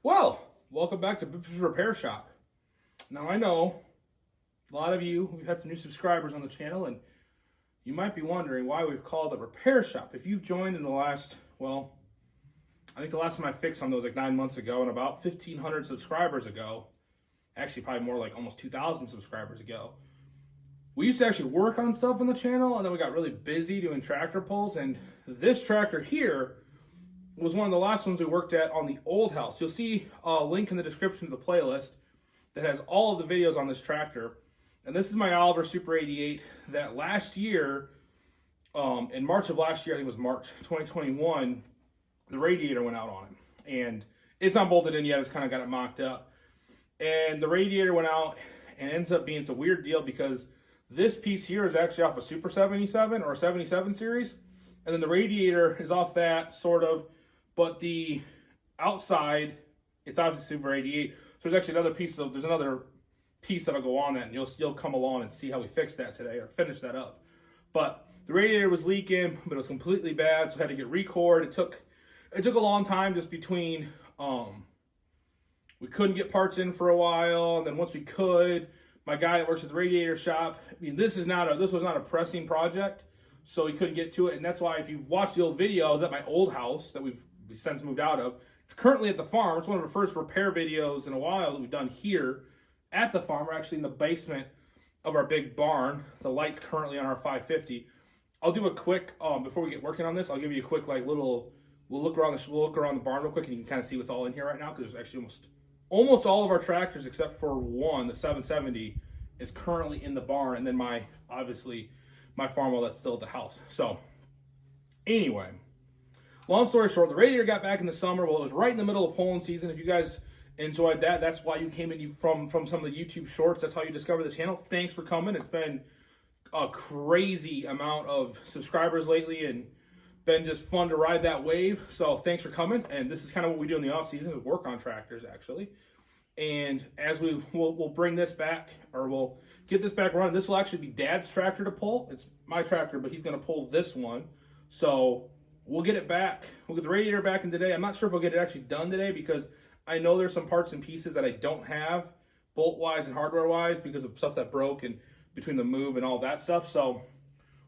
Well, welcome back to BIBSTER'S Repair Shop. Now I know a lot of you, we've had some new subscribers on the channel, and you might be wondering why we've called it Repair Shop. If you've joined in the last, well, I think the last time I fixed something was like 9 months ago, and about 1,500 subscribers ago, actually probably more like almost 2,000 subscribers ago, we used to actually work on stuff on the channel, and then we got really busy doing tractor pulls, and this tractor here was one of the last ones we worked at on the old house. You'll see a link in the description of the playlist that has all of the videos on this tractor. And this is my Oliver Super 88 that last year, in March of last year, I think it was March 2021, the radiator went out on it. And it's not bolted in yet, it's kind of got it mocked up. And the radiator went out and ends up being, it's a weird deal because this piece here is actually off a Super 77 or 77 series. And then the radiator is off that, sort of. But the outside, it's obviously Super 88. So there's actually another piece that'll go on that, and you'll come along and see how we fix that today or finish that up. But the radiator was leaking, but it was completely bad, so I had to get record. It took a long time just between we couldn't get parts in for a while, and then once we could, my guy that works at the radiator shop, I mean, this was not a pressing project, so he couldn't get to it. And that's why if you've watched the old video, I was at my old house that we've since moved out of. It's currently at the farm. It's one of the first repair videos in a while that we've done here at the farm. We're actually in the basement of our big barn. The light's currently on our 550. I'll do a quick, before we get working on this, I'll give you a quick we'll look around the barn real quick, and you can kind of see what's all in here right now, because there's actually almost all of our tractors except for one, the 770, is currently in the barn, and then obviously my Farmwell that's still at the house. So anyway, long story short, the radiator got back in the summer. Well, it was right in the middle of pulling season. If you guys enjoyed that, that's why you came in from some of the YouTube shorts. That's how you discovered the channel. Thanks for coming. It's been a crazy amount of subscribers lately, and been just fun to ride that wave. So thanks for coming. And this is kind of what we do in the off season, is work on tractors actually. And as we'll bring this back, or we'll get this back running. This will actually be Dad's tractor to pull. It's my tractor, but he's going to pull this one. So we'll get it back. We'll get the radiator back in today. I'm not sure if we'll get it actually done today, because I know there's some parts and pieces that I don't have, bolt-wise and hardware-wise, because of stuff that broke and between the move and all that stuff. So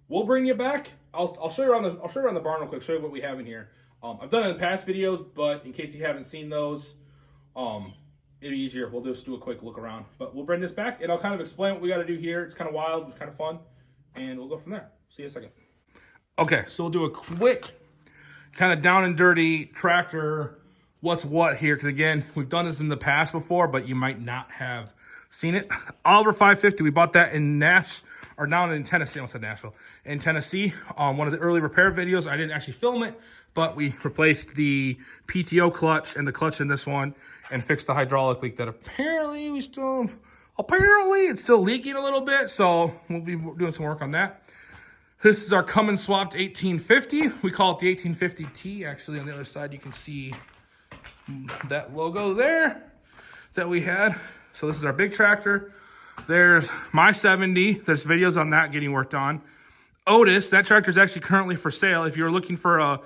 we'll bring you back. I'll show you around the barn real quick. Show you what we have in here. I've done it in past videos, but in case you haven't seen those, it'll be easier. We'll just do a quick look around. But we'll bring this back, and I'll kind of explain what we got to do here. It's kind of wild. It's kind of fun, and we'll go from there. See you in a second. Okay, so we'll do a quick kind of down and dirty tractor what's what here, because again, we've done this in the past before, but you might not have seen it. Oliver 550, we bought that in down in Tennessee. I almost said Nashville. In Tennessee, one of the early repair videos. I didn't actually film it, but we replaced the PTO clutch and the clutch in this one, and fixed the hydraulic leak that apparently it's still leaking a little bit, so we'll be doing some work on that. This is our Cummins swapped 1850. We call it the 1850T. Actually, on the other side, you can see that logo there that we had. So this is our big tractor. There's my 70. There's videos on that getting worked on. Otis, that tractor is actually currently for sale. If you're looking for a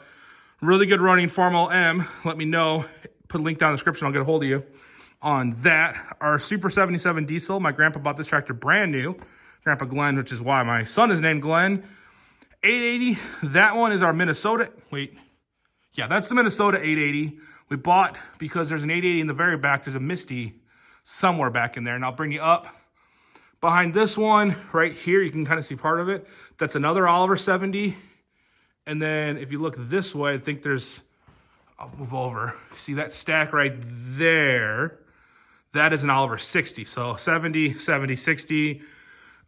really good running Farmwell M, let me know. Put a link down in the description. I'll get a hold of you on that. Our Super 77 diesel. My grandpa bought this tractor brand new. Grandpa Glenn, which is why my son is named Glenn. 880, that one is our Minnesota. That's the Minnesota 880. We bought because there's an 880 in the very back. There's a Misty somewhere back in there, and I'll bring you up. Behind this one, right here, you can kind of see part of it. That's another Oliver 70. And then if you look this way, I think I'll move over. See that stack right there? That is an Oliver 60. So 70, 70, 60.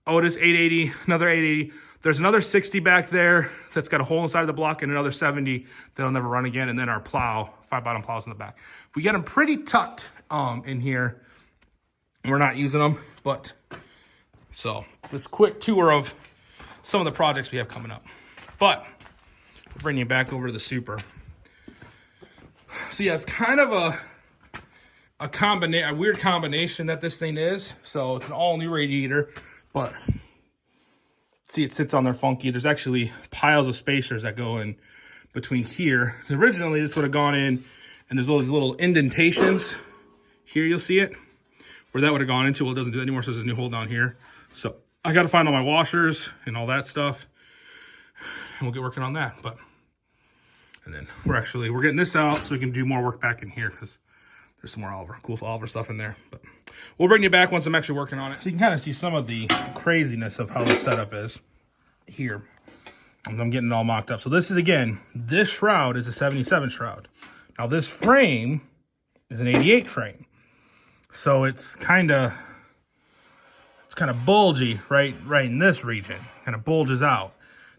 Otis 880, another 880. There's another 60 back there that's got a hole inside of the block, and another 70 that'll never run again. And then our plow, 5 bottom plows in the back. We get them pretty tucked in here. We're not using them, but so just quick tour of some of the projects we have coming up. But we'll bring you back over to the Super. So yeah, it's kind of a weird combination that this thing is. So it's an all new radiator, but see, it sits on there funky. There's actually piles of spacers that go in between here. Originally, this would have gone in And there's all these little indentations. Here you'll see it. Where that would have gone into. Well, it doesn't do that anymore, so there's a new hole down here. So I got to find all my washers and all that stuff. And we'll get working on that. And then we're getting this out so we can do more work back in here because there's some more cool Oliver stuff in there. But we'll bring you back once I'm actually working on it. So you can kind of see some of the craziness of how the setup is here. I'm getting it all mocked up. So this is, again, this shroud is a 77 shroud. Now this frame is an 88 frame. So it's kind of bulgy right in this region. Kind of bulges out.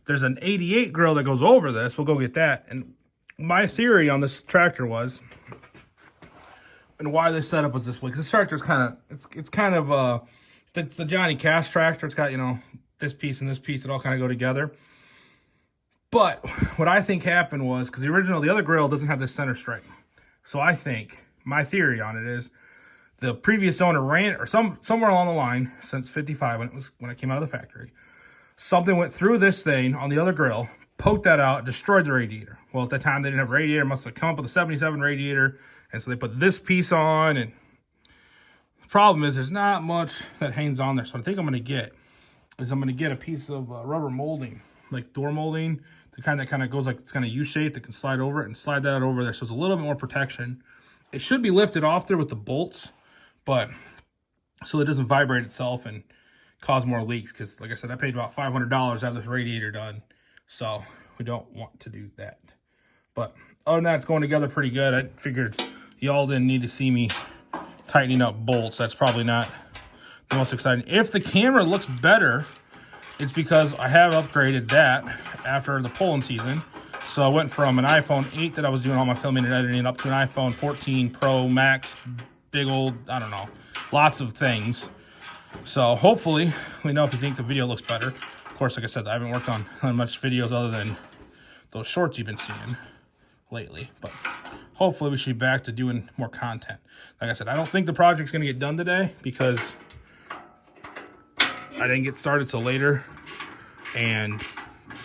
There's an 88 grill that goes over this. We'll go get that. And my theory on this tractor was, and why this setup was this way, because this tractor is it's the Johnny Cash tractor. It's got, you know, this piece and this piece that all kind of go together. But what I think happened was, because the other grill doesn't have this center stripe. So I think, my theory on it is, the previous owner ran, or somewhere along the line, since 55, when it came out of the factory, something went through this thing on the other grill, poked that out, destroyed the radiator. Well, at that time, they didn't have a radiator. Must have come up with a 77 radiator. And so they put this piece on. And the problem is there's not much that hangs on there. So what I think I'm going to get is a piece of rubber molding, like door molding, the kind that kind of goes like it's kind of U-shaped that can slide over it and slide that over there. So it's a little bit more protection. It should be lifted off there with the bolts, but so it doesn't vibrate itself and cause more leaks. Because like I said, I paid about $500 to have this radiator done. So we don't want to do that. But other than that, it's going together pretty good. I figured y'all didn't need to see me tightening up bolts. That's probably not the most exciting. If the camera looks better, it's because I have upgraded that after the polling season. So I went from an iPhone 8 that I was doing all my filming and editing up to an iPhone 14 Pro Max, big old, I don't know, lots of things. So hopefully, let me know if you think the video looks better. Of course, like I said, I haven't worked on much videos other than those shorts you've been seeing lately. But hopefully we should be back to doing more content. Like I said, I don't think the project's going to get done today because I didn't get started till later. And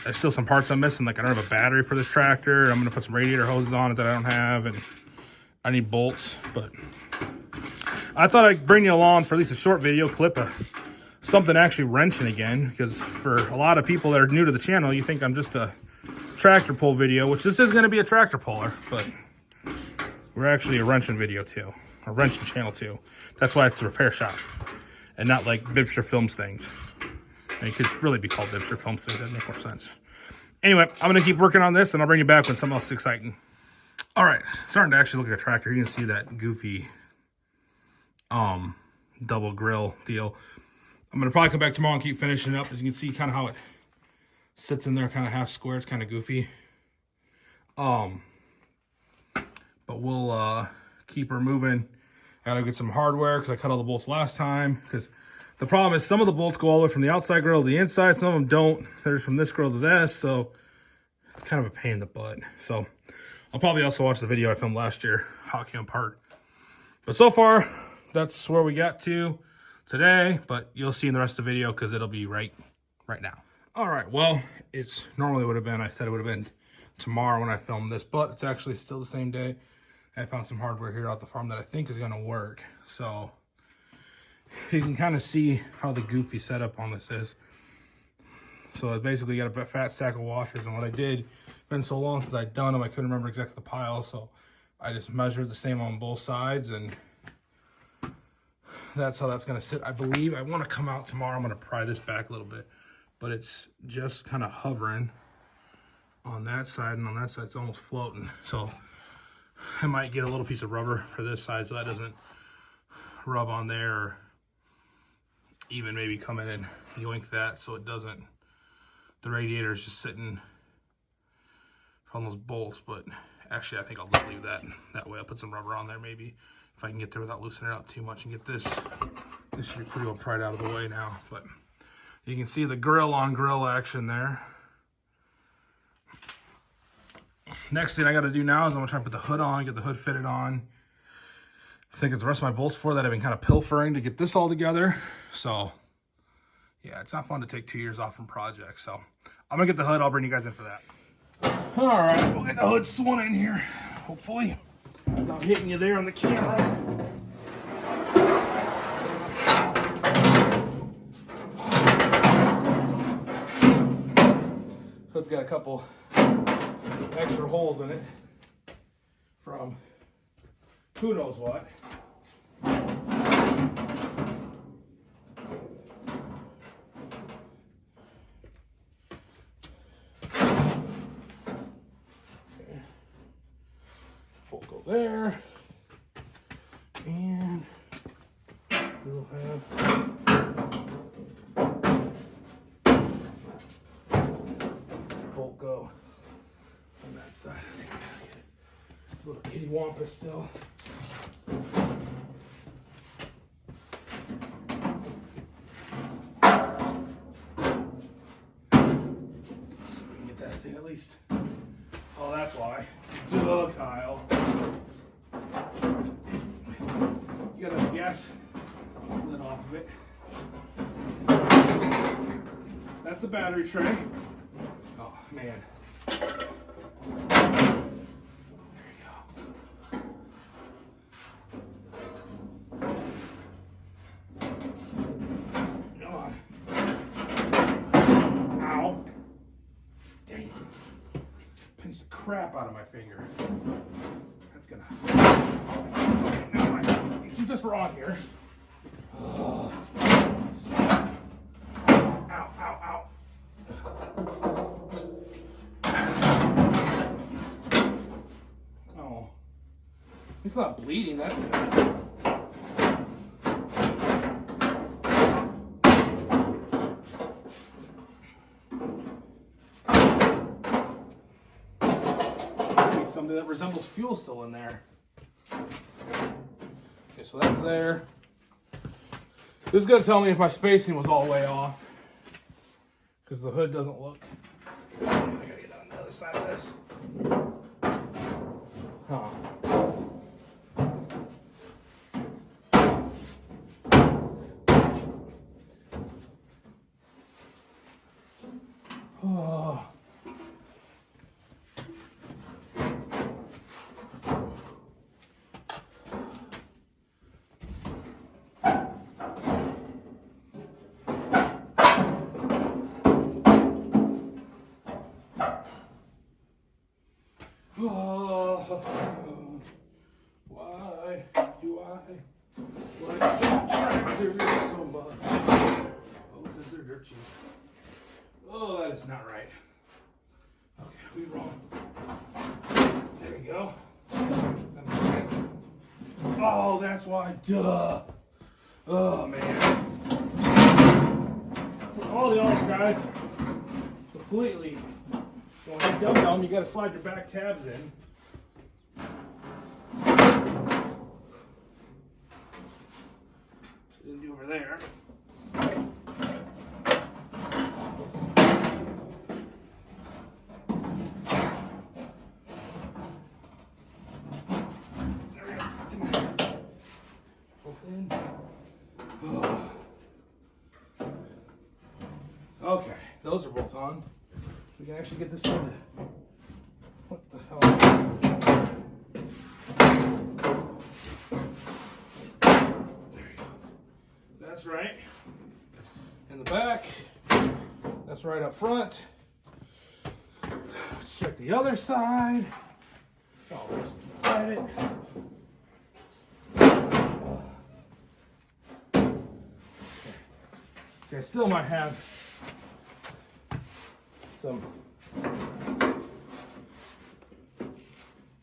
there's still some parts I'm missing. Like I don't have a battery for this tractor. I'm going to put some radiator hoses on it that I don't have. And I need bolts. But I thought I'd bring you along for at least a short video clip of something actually wrenching again. Because for a lot of people that are new to the channel, you think I'm just a tractor pull video, which this is going to be a tractor puller. But we're actually a wrenching video too. A wrenching channel too. That's why it's a repair shop. And not like BIBSTER'S Films things. And it could really be called BIBSTER'S Films things. That'd make more sense. Anyway, I'm going to keep working on this, and I'll bring you back when something else is exciting. All right, starting to actually look at a tractor. You can see that goofy double grill deal. I'm going to probably come back tomorrow and keep finishing it up. As you can see kind of how it sits in there, kind of half square. It's kind of goofy. But we'll keep her moving. I got to get some hardware because I cut all the bolts last time. Because the problem is some of the bolts go all the way from the outside grill to the inside. Some of them don't. There's from this grill to this. So it's kind of a pain in the butt. So I'll probably also watch the video I filmed last year, how it came apart. But so far, that's where we got to today. But you'll see in the rest of the video because it'll be right now. All right, well, it's normally would have been, I said it would have been tomorrow when I filmed this, but it's actually still the same day. I found some hardware here at the farm that I think is going to work. So you can kind of see how the goofy setup on this is. So I basically got a fat stack of washers, and what I did, it's been so long since I'd done them, I couldn't remember exactly the pile, so I just measured the same on both sides, and that's how that's going to sit. I believe I want to come out tomorrow. I'm going to pry this back a little bit, but it's just kind of hovering on that side, and on that side it's almost floating. So I might get a little piece of rubber for this side so that doesn't rub on there, or even maybe come in and yoink that so it doesn't, the radiator is just sitting on those bolts. But actually I think I'll just leave that way. I'll put some rubber on there maybe if I can get there without loosening it out too much and get this should be pretty well pried out of the way now. But you can see the grill on grill action there. Next thing I got to do now is I'm going to try and put the hood on, get the hood fitted on. I think it's the rest of my bolts for that. I've been kind of pilfering to get this all together. So, yeah, it's not fun to take 2 years off from projects. So, I'm going to get the hood. I'll bring you guys in for that. All right, we'll get the hood swung in here, hopefully. Without hitting you there on the camera. So it's got a couple extra holes in it from who knows what. Bolt go there, and we'll have bolt go on that side. I think I gotta get it. It's a little kitty wampus still. Let's see if we can get that thing at least. Oh, that's why. Duh, Kyle. You got a gas lid off of it. That's the battery tray. Oh, man. There you go. Come on. Ow. Dang it. Pinch the crap out of my finger. That's gonna. Okay, never mind. You keep this raw here. Oh. Ow, ow, ow. Oh. He's not bleeding, that's good. Something that resembles fuel still in there. Okay, so that's there. This is going to tell me if my spacing was all the way off, because the hood doesn't look. I gotta get on the other side of this. Huh. Oh. Why do I like tractors so much? Oh, because they're dirt cheap. Oh, that is not right. Okay, we wrong. There we go. Oh, that's why. Duh. Oh, man. All the other guys completely. When you dumb them, you got to slide your back tabs in. Didn't do over there. There we go. Come on. Open. Oh. Okay, those are both on. We can actually get this thing to. What the hell? There you go. That's right. In the back. That's right up front. Let's check the other side. Oh, there's it's inside it. Okay. See, I still might have some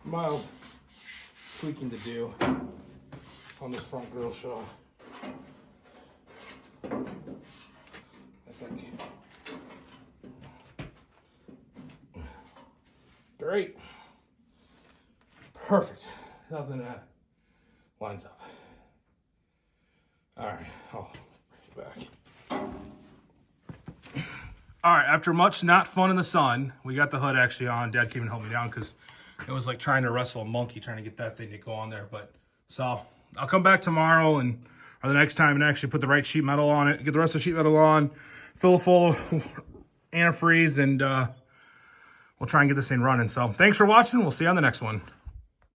mild tweaking to do on this front grill shaw. I think. Great. Perfect. Nothing that lines up. All right, I'll bring it back. All right, after much not fun in the sun, we got the hood actually on. Dad came and helped me down because it was like trying to wrestle a monkey, trying to get that thing to go on there. But so I'll come back tomorrow or the next time and actually put the right sheet metal on it, get the rest of the sheet metal on, fill it full of antifreeze, and we'll try and get this thing running. So thanks for watching. We'll see you on the next one.